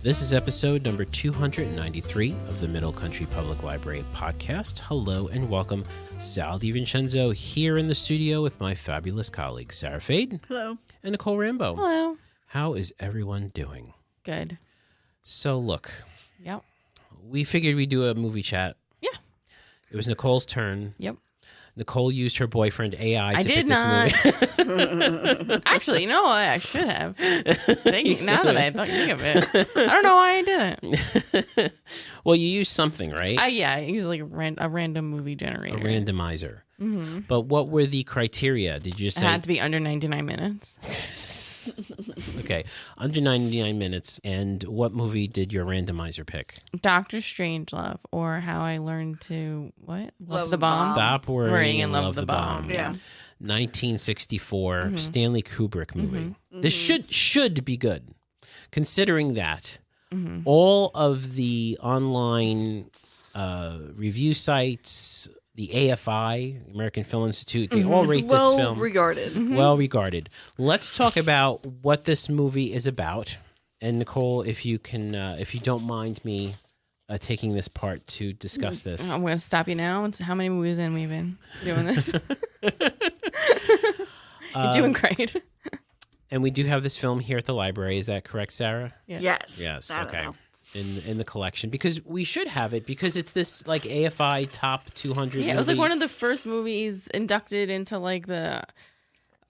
This is episode number 293 of the Middle Country Public Library podcast. Hello and welcome. Sal DiVincenzo here in the studio with my fabulous colleagues, Sarah Fade. Hello. And Nicole Rambo. Hello. How is everyone doing? Good. So look, Yep. we figured we'd do a movie chat. Yeah. It was Nicole's turn. Yep. Nicole used her boyfriend AI to pick did not. this movie. Actually, you know what? I should have. Now that I think of it, I don't know why I didn't. Well, you used something, right? Yeah, I use like a random movie generator. A randomizer. Mm-hmm. But what were the criteria? Did you It say? had to be under 99 minutes. Okay, under 99 minutes. And what movie did your randomizer pick? Dr. Strangelove, or How I Learned to Love the Bomb. Bomb. Stop Worrying and Love the Bomb. Yeah. 1964 Stanley Kubrick movie. This should be good, considering that all of the online review sites, the AFI, American Film Institute, they all rate this film regarded. well regarded. Let's talk about what this movie is about. And Nicole, if you can, if you don't mind me taking this part to discuss this. I'm going to stop you now. It's how many movies in we've been doing this? You're doing great. And we do have this film here at the library. Is that correct, Sarah? Yeah. Yes. Yes. I don't Okay. know. In the collection, because we should have it, because it's this like AFI top 200. Yeah, it was like one of the first movies inducted into like the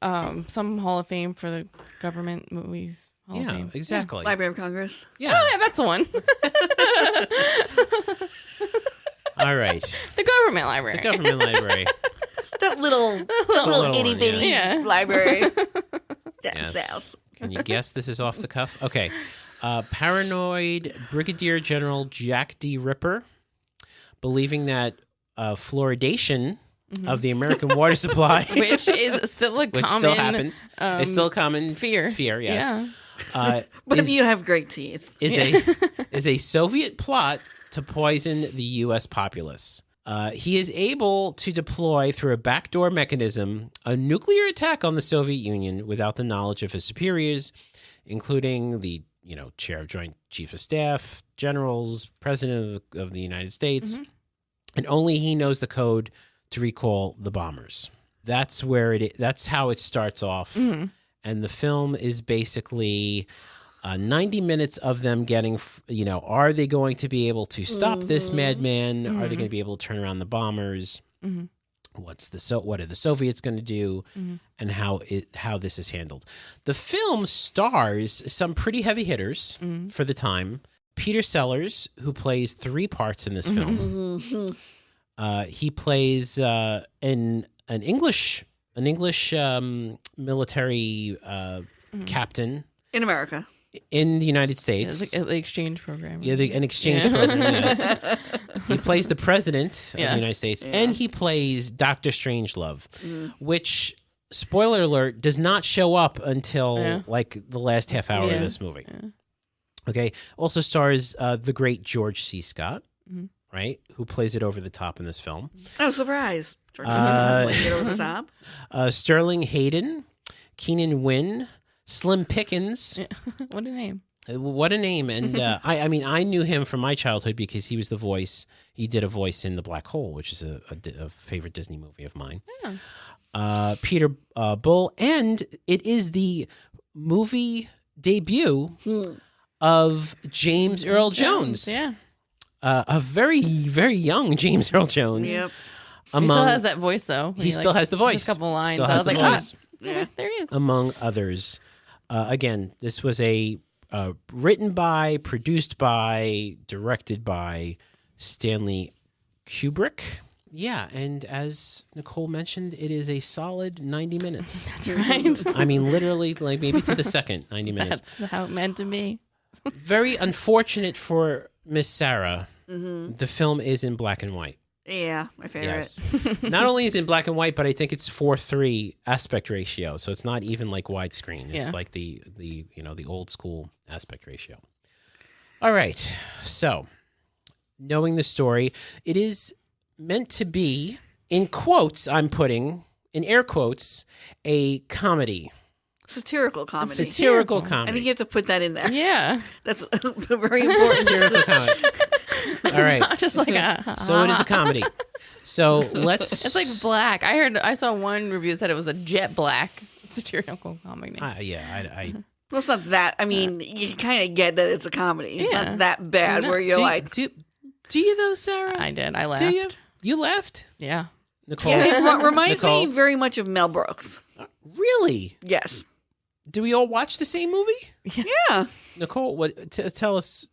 some Hall of Fame for the government movies. Hall of Yeah, Fame. exactly. Library of Congress. Yeah. Oh, yeah, that's the one. All right. The government library. The government library. That little Little itty one, bitty yeah. library down Yes. south. Can you guess this is off the cuff? Okay. Paranoid Brigadier General Jack D. Ripper, believing that fluoridation of the American water supply, Which is still a which common still happens, it's still a common fear. Fear, yes. Yeah. But Is- you have great teeth. is a Soviet plot to poison the U.S. populace. He is able to deploy through a backdoor mechanism a nuclear attack on the Soviet Union without the knowledge of his superiors, including the chair of Joint Chiefs of Staff, generals, president of the United States, and only he knows the code to recall the bombers. That's where that's how it starts off, and the film is basically 90 minutes of them getting, are they going to be able to stop this madman? Are they going to be able to turn around the bombers? What are the Soviets going to do, and how this is handled? The film stars some pretty heavy hitters for the time. Peter Sellers, who plays three parts in this film. He plays an English military captain In America. in the United States. It's like the exchange program. Yeah, an exchange program, yes. He plays the president of the United States, and he plays Dr. Strangelove, which, spoiler alert, does not show up until like the last half hour of this movie. Okay. Also stars the great George C. Scott, right, who plays it over the top in this film. Oh, surprise. It over the top. Sterling Hayden, Keenan Wynn, Slim Pickens. What a name. What a name. And I knew him from my childhood because he was the voice. He did a voice in The Black Hole, which is a favorite Disney movie of mine. Peter Bull. And it is the movie debut of James Earl Jones. Yeah. A very, very young James Earl Jones. Yep. He still has that voice, though. He still has the voice. Just a couple lines. Still I has was the like, voice. Yeah. there he is. Among others. Again, this was a written by, produced by, directed by Stanley Kubrick. Yeah, and as Nicole mentioned, it is a solid 90 minutes. That's right. I mean, literally, like maybe to the second 90 minutes. That's how it meant to be. Very unfortunate for Miss Sarah. The film is in black and white. Yeah, my favorite. Yes. Not only is it in black and white, but I think it's 4:3 aspect ratio. So it's not even like widescreen. It's like the old school aspect ratio. All right. So knowing the story, it is meant to be, in quotes, I'm putting in air quotes, a comedy. Satirical comedy. Satirical I think comedy. you have to put that in there. Yeah. That's very important. Satirical comedy. All right. Not just like a. So it is a comedy. So let's. It's like black. I saw one review that said it was a jet black satirical comedy. I Well, it's not that. I mean, you kind of get that it's a comedy. It's Yeah. not that bad where you're like. do you though, Sarah? I did. I laughed. Do you? You left, Yeah. Nicole. Yeah, it reminds Nicole? me very much of Mel Brooks. Really? Yes. Do we all watch the same movie? Yeah. Nicole, what? Tell us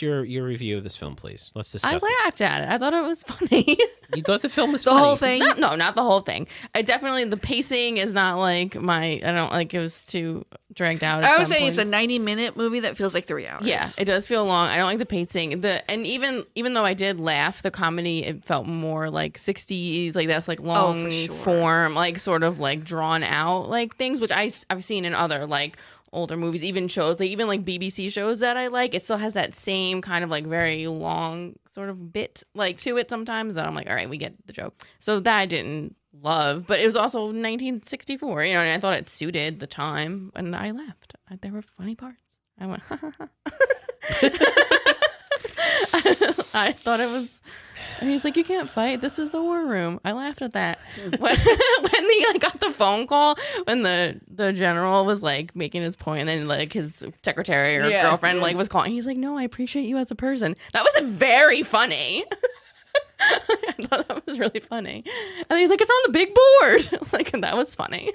your review of this film, please. Let's discuss. I this. laughed at it. I thought it was funny. You thought the film was The funny? whole thing. Not the whole thing. I definitely the pacing is not like I don't like it was too dragged out. I would say it's a 90-minute movie that feels like 3 hours. Yeah, it does feel long. I don't like the pacing. And even though I did laugh, the comedy it felt more like 60s, like that's like long for sure. form, like sort of like drawn out like things, which I've seen in other like older movies, even shows, like even like BBC shows that I like. It still has that same kind of like very long sort of bit like to it sometimes that I'm like, all right, we get the joke. So that I didn't love, but it was also 1964, and I thought it suited the time, and I laughed. There were funny parts. I went, ha, ha, ha. I thought it was. And he's like, you can't fight. This is the war room. I laughed at that. When he like got the phone call, when the general was like making his point, and then like his secretary or girlfriend like was calling. He's like, no, I appreciate you as a person. That was very funny. I thought that was really funny. And he's like, it's on the big board. Like, that was funny.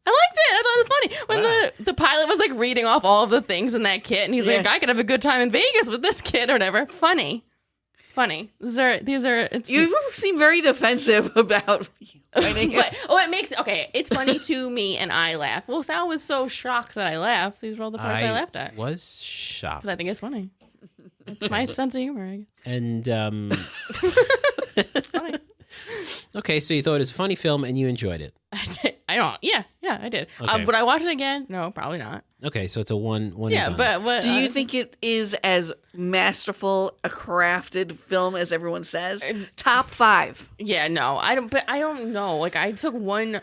I liked it. I thought it was funny. When the pilot was like reading off all of the things in that kit, and he's like, I could have a good time in Vegas with this kid or whatever. Funny. These are it's You seem very defensive about fighting it. it makes it's funny to me and I laugh. Well, Sal was so shocked that I laughed. These were all the parts I laughed at. Was shocked. 'Cause I think it's funny. It's my sense of humor, I guess. And It's funny. okay, so you thought it was a funny film and you enjoyed it. I did. Okay. Would I watch it again? No, probably not. Okay, so it's a one. Yeah, and done. but Do you think it is as masterful a crafted film as everyone says? Top 5. Yeah, no, I don't. But I don't know. Like, I took one,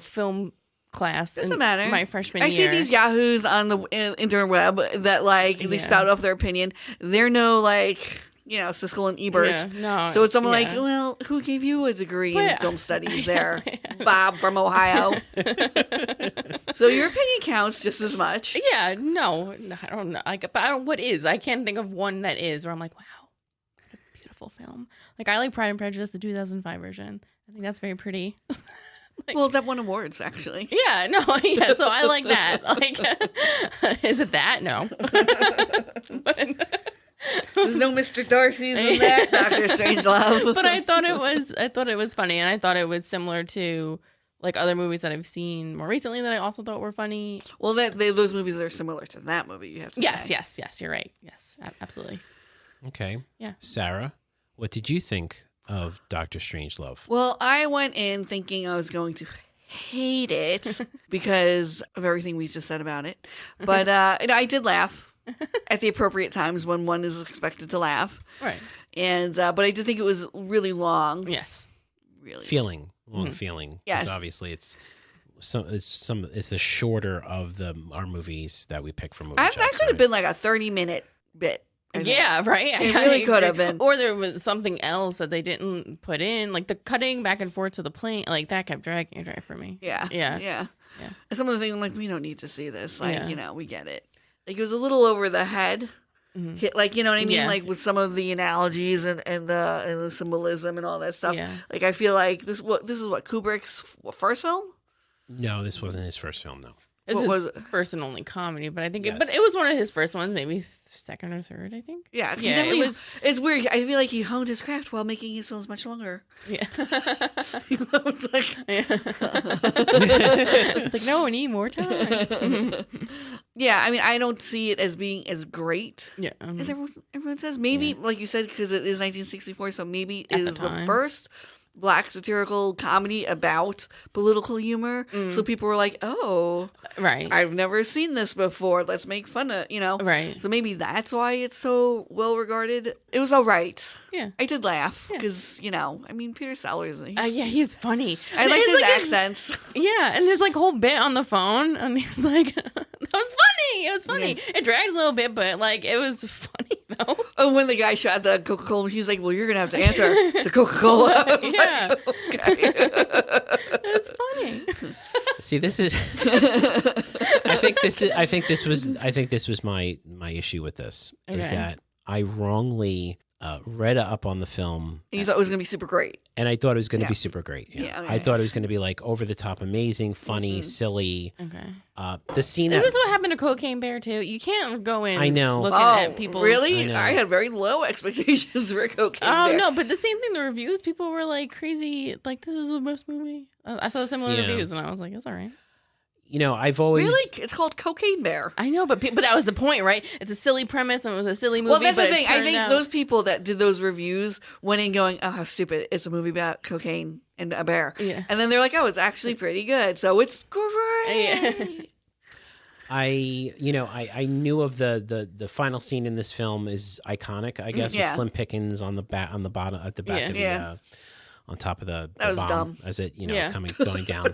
film class Doesn't in matter. my freshman I year. see these yahoos on the interweb that like they spout off their opinion. They're no like Siskel and Ebert. Yeah, no, So it's someone like, well, who gave you a degree in film studies there? Bob from Ohio. So your opinion counts just as much. Yeah, no, I don't know. What is? I can't think of one that is where I'm like, wow, what a beautiful film. Like, I like Pride and Prejudice, the 2005 version. I think that's very pretty. Well, that won awards, actually. Yeah, no, so I like that. Like, is it that? No. There's no Mr. Darcy's in that, Dr. Strangelove. But I thought it was funny, and I thought it was similar to like other movies that I've seen more recently that I also thought were funny. Well, those movies are similar to that movie. You have to say. Yes, you're right. Yes, absolutely. Okay. Yeah. Sarah, what did you think of Dr. Strangelove? Well, I went in thinking I was going to hate it because of everything we just said about it. But I did laugh at the appropriate times when one is expected to laugh. Right. And but I did think it was really long. Yes. Really. Feeling. Feeling. Yes. Because obviously it's the shorter of our movies that we pick from movie That Jacks, could have been like a 30-minute bit. I think. Yeah, right. It really could have been. Or there was something else that they didn't put in, like the cutting back and forth to the plane, like that kept dragging for me. Yeah. Yeah. And some of the things I'm like, we don't need to see this. Like, Yeah. we get it. Like, it was a little over the head. Like, you know what I mean? Yeah. Like, with some of the analogies and the symbolism and all that stuff. Yeah. Like, I feel like this is what Kubrick's first film? No, this wasn't his first film, though. It What was was his first and only comedy, but I think Yes. but it was one of his first ones, maybe second or third, I think. Yeah. Yeah, it was. It's weird. I feel like he honed his craft while making his films much longer. Yeah. It's like... It's like, no, we need more time. Yeah, I mean, I don't see it as being as great Yeah. as everyone says. Maybe, like you said, because it is 1964, so maybe it At the is the time. first black satirical comedy about political humor. So people were like, oh, Right. I've never seen this before. Let's make fun of, Right. So maybe that's why it's so well regarded. It was all right. Yeah. I did laugh because, Peter Sellers. He's funny. I liked his accents. Yeah, and his whole bit on the phone, and he's like, "That was funny. It was funny. It drags a little bit, but it was funny though." Oh, when the guy shot the Coca-Cola, he was like, "Well, you're gonna have to answer to Coca-Cola." Yeah, Okay. it's funny. See, this is. I think this was my issue with this is Okay. that I wrongly read up on the film. And you thought it was gonna be super great. And I thought it was going to be super great. Yeah, okay. I thought it was going to be over the top, amazing, funny, silly. Okay. The scene. Is this what happened to Cocaine Bear too? You can't go in. I know. Looking Oh, at people. really? I know. I had very low expectations for Cocaine Oh Bear. no, but the same thing. The reviews, people were crazy. This is the best movie. I saw similar Yeah. reviews, and I was like, it's all right. I've always Really? It's called Cocaine Bear. I know, but that was the point, right? It's a silly premise, and it was a silly movie. Well, that's but the it thing. I turned think out- those people that did those reviews went in going, "Oh, how stupid! It's a movie about cocaine and a bear." Yeah. And then they're like, "Oh, it's actually pretty good. So it's great." Yeah. I knew of the final scene in this film is iconic, I guess, with Yeah. Slim Pickens on the bottom at the back Yeah. of the Yeah. on top of the That was bomb dumb. as it Yeah. going down.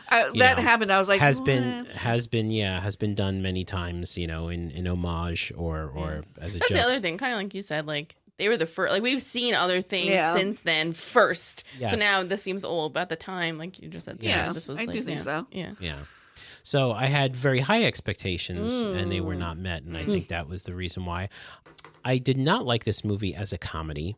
That happened. I was like, has "What?" been done many times, in homage or as a That's joke. the other thing, kind of like you said, they were the first. We've seen other things Yeah. since then first. Yes. So now this seems old, but at the time, like you just said, Yeah, this was I do think so. Yeah. Yeah. So I had very high expectations and they were not met. And I think that was the reason why I did not like this movie as a comedy.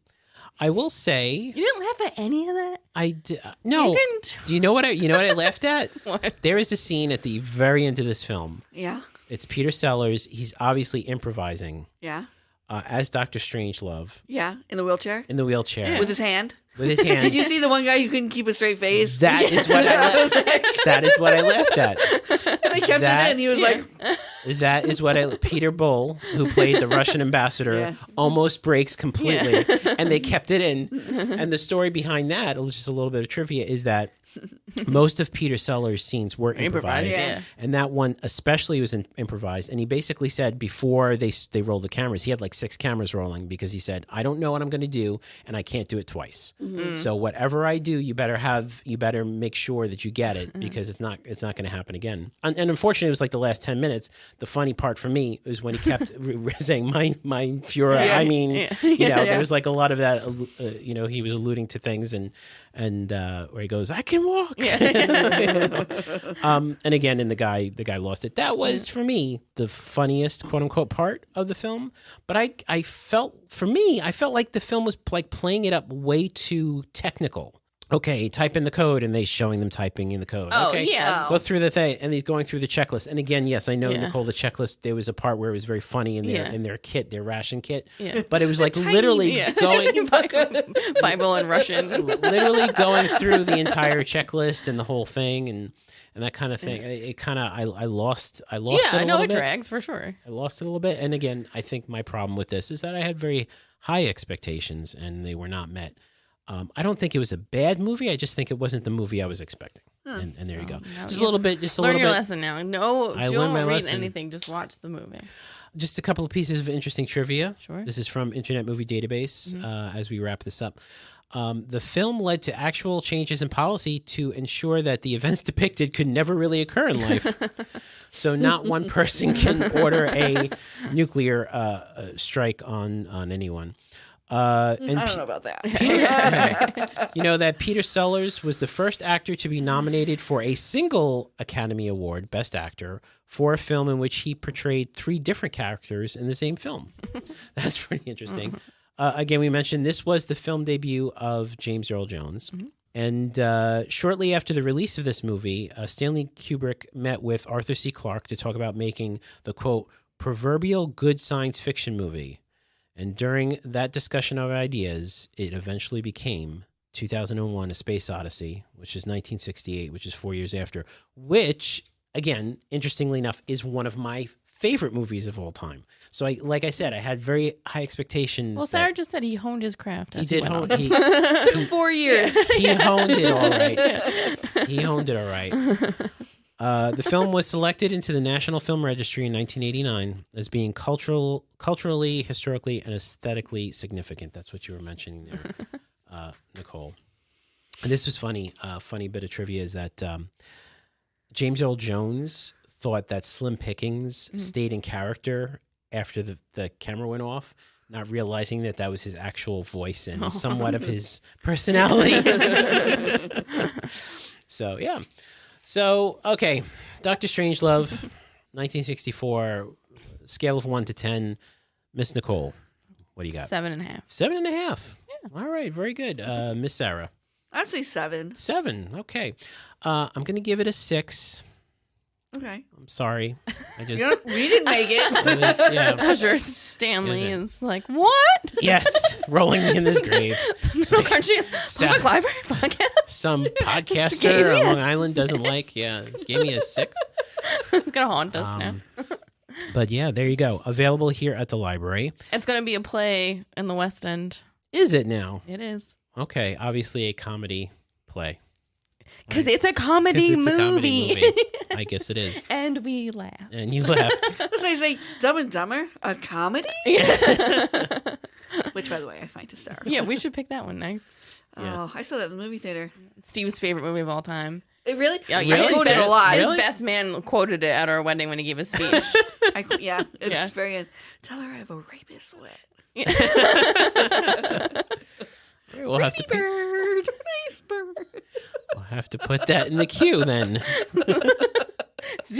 I will say You didn't laugh at any of that? I did. No. You didn't? Do you know what I laughed at? What? There is a scene at the very end of this film. Yeah. It's Peter Sellers. He's obviously improvising Yeah. as Dr. Strangelove Yeah. In the wheelchair in the wheelchair with his hand. with his hand. Did you see the one guy who couldn't keep a straight face? That is what that is what I laughed at. And they kept That- it in. He was like, That is what Peter Bull, who played the Russian ambassador, Yeah. almost breaks completely, and they kept it in. And the story behind that, just a little bit of trivia, is that most of Peter Sellers' scenes were improvised, Yeah. and that one especially was improvised. And he basically said before they rolled the cameras, he had 6 cameras rolling because he said, "I don't know what I'm going to do, and I can't do it twice. So whatever I do, you better make sure that you get it because it's not going to happen again." And unfortunately, it was the last 10 minutes. The funny part for me was when he kept saying "mein Führer." Yeah. I mean, Yeah. there was a lot of that. He was alluding to things and where he goes, "I can walk." And again, and the guy lost it. That was for me the funniest quote unquote part of the film. But I felt like the film was playing it up way too technical. Okay, type in the code, and they showing them typing in the code. Oh, okay, yeah. go through the thing, and he's going through the checklist. And again, yes, I know, Yeah. Nicole, the checklist. There was a part where it was very funny in Yeah. their kit, their ration kit. Yeah. But it was literally Yeah. going, Bible in Russian. literally going through the entire checklist and the whole thing, and that kind of thing. It kind of I lost it Yeah, a I know little it bit. drags for sure. I lost it a little bit. And again, I think my problem with this is that I had very high expectations and they were not met. I don't think it was a bad movie. I just think it wasn't the movie I was expecting. And there you go. no, Just a you little bit. Learn your lesson now. No, I don't learned my read lesson. anything. Just watch the movie. Just a couple of pieces of interesting trivia. Sure. This is from Internet Movie Database as we wrap this up. The film led to actual changes in policy to ensure that the events depicted could never really occur in life. So not one person can order a nuclear strike on anyone. I don't know about that. You know that Peter Sellers was the first actor to be nominated for a single Academy Award, Best Actor, for a film in which he portrayed 3 different characters in the same film. That's pretty interesting. Again, we mentioned this was the film debut of James Earl Jones. And shortly after the release of this movie, Stanley Kubrick met with Arthur C. Clarke to talk about making the, quote, proverbial good science fiction movie. And during that discussion of ideas, it eventually became 2001: A Space Odyssey, which is 1968, which is 4 years after, which, again, interestingly enough, is one of my favorite movies of all time. So, like I said, I had very high expectations. Well, Sarah just said he honed his craft. He As did went hone. on. He 4 years. honed it all right. He honed it all right. The film was selected into the National Film Registry in 1989 as being culturally, historically, and aesthetically significant. That's what you were mentioning there, Nicole. And this was funny. Funny bit of trivia is that James Earl Jones thought that Slim Pickens stayed in character after the camera went off, not realizing that was his actual voice and somewhat of his personality. So, yeah. So, okay. Dr. Strangelove, 1964, scale of 1 to 10. Miss Nicole, what do you got? 7.5. 7.5. Yeah. All right. Very good. Miss Sarah. I'd say 7. 7. Okay. I'm going to give it a 6. Okay. I'm sorry. I just... Yep, we didn't make it. It was, yeah. I'm sure Stanley Is it? is like, what? Yes, rolling in his grave. So country public library podcast. Some gave podcaster me on a Long Island doesn't like. Yeah, gave me a 6. It's gonna haunt us now. But yeah, there you go. Available here at the library. It's gonna be a play in the West End. Is it now? It is. Okay, obviously a comedy play. Because Right. it's a comedy 'Cause it's a comedy movie. movie. I guess it is. And we laugh. And you laughed. As I say, Dumb and Dumber, a comedy? Which, by the way, I find hysterical. Yeah, we should pick that one next. Yeah. Oh, I saw that in the movie theater. Steve's favorite movie of all time. It really? Yeah, I Really? quoted it a His lot. Really? best man quoted it at our wedding when he gave a speech. Yeah, it's Yeah. very. Tell her I have a rapist sweat. We'll have to pick, Bird, nice bird. we'll have to put that in the queue then. I'm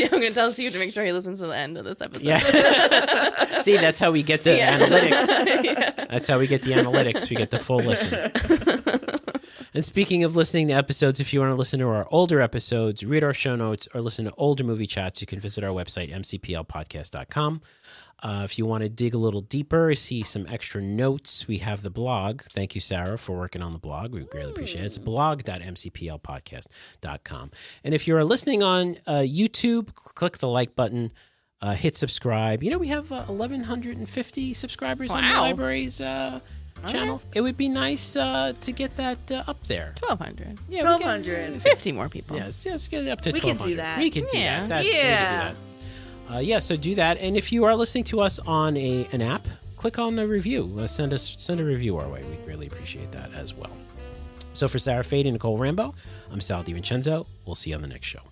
going to tell Steve to make sure he listens to the end of this episode. Yeah. See, that's how we get the Yeah. analytics. Yeah. That's how we get the analytics. We get the full listen. And speaking of listening to episodes, if you want to listen to our older episodes, read our show notes, or listen to older movie chats, you can visit our website, mcplpodcast.com. If you want to dig a little deeper, see some extra notes, we have the blog. Thank you, Sarah, for working on the blog. We greatly appreciate it. It's blog.mcplpodcast.com. And if you're listening on YouTube, click the like button, hit subscribe. You know, we have 1,150 subscribers on the Wow. library's channel. It would be nice to get that up there. 1,200. Yeah, 1,200. 50 more people. Yes, get it up to We can 1,200. do that. We can do Yeah. that. We Yeah. can do that. So do that. And if you are listening to us on an app, click on the review. Send a review our way. We really appreciate that as well. So for Sarah Fade and Nicole Rambo, I'm Sal DiVincenzo. We'll see you on the next show.